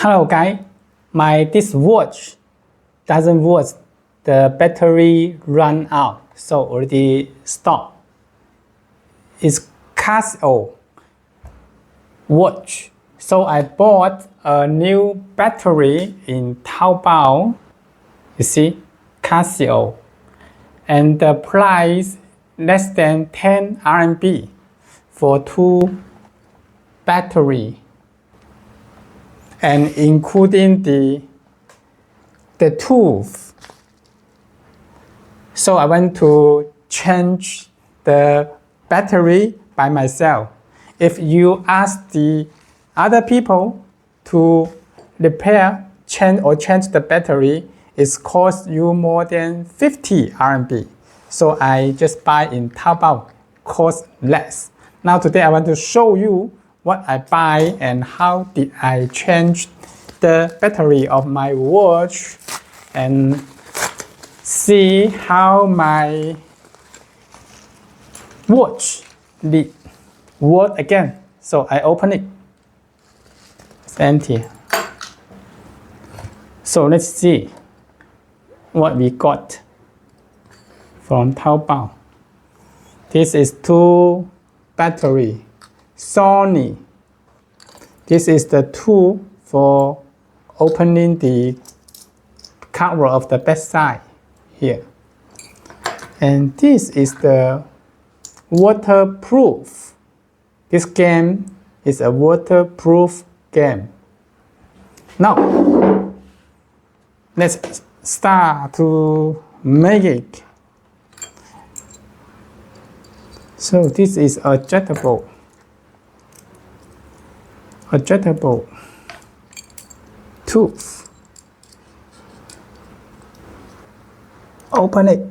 Hello guys, this watch doesn't work. The battery run out, so already stop. It's Casio watch. So I bought a new battery in Taobao. You see, Casio. And the price less than 10 RMB for 2 battery. And including the tools. So I want to change the battery by myself. If you ask the other people to change the battery, it costs you more than 50 RMB. So I just buy in Taobao, cost less. Now today I want to show you what I buy and how did I change the battery of my watch and see how my watch did work again. So I open it. It's empty. So let's see what we got from Taobao. This is 2 battery. Sony. This is the tool for opening the cover of the backside here. And this is the waterproof. This game is a waterproof game. Now, let's start to make it. So this is adjustable tooth. Open it.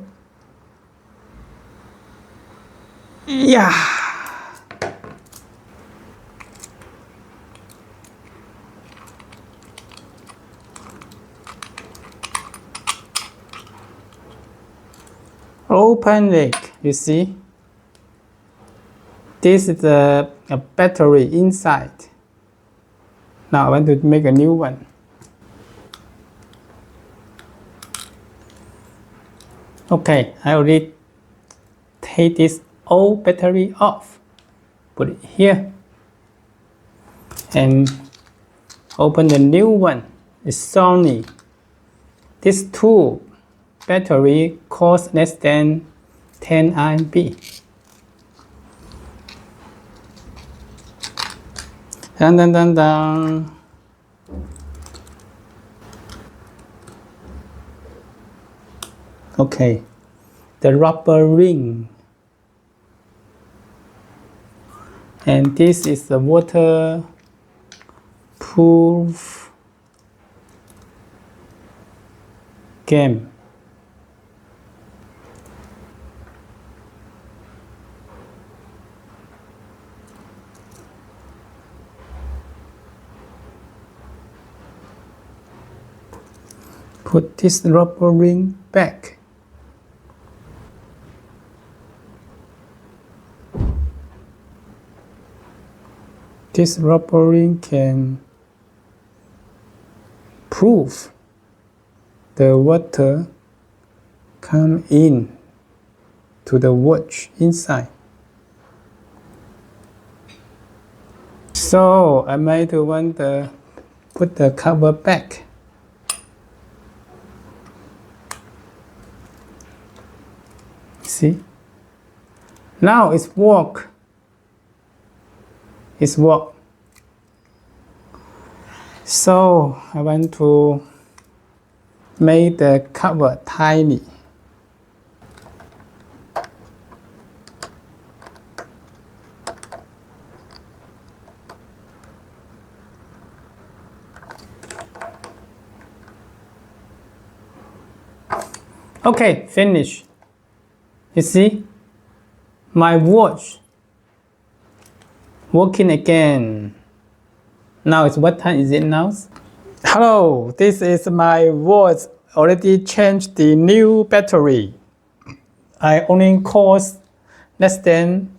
Yeah. Open it. You see? This is a battery inside. Now I want to make a new one. Okay, I already take this old battery off. Put it here. And open the new one. It's Sony. This 2 battery costs less than 10 RMB. Dun, dun, dun, dun. Okay, the rubber ring. And this is the waterproof game. Put this rubber ring back. This rubber ring can prove the water come in to the watch inside. So I might want to put the cover back. See? Now it's work. It's work. So I want to make the cover tiny. Okay, finish. You see, my watch working again. Now it's what time is it now? Hello, this is my watch. Already changed the new battery. I only cost less than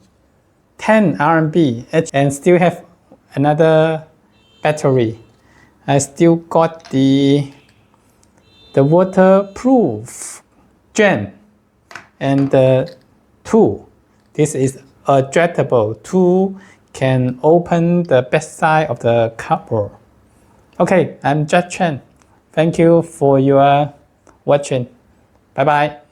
10 RMB and still have another battery. I still got the waterproof gem and the tool. This is adjustable tool, can open the backside of the cupboard. Okay, I'm Chen. Thank you for your watching. Bye bye.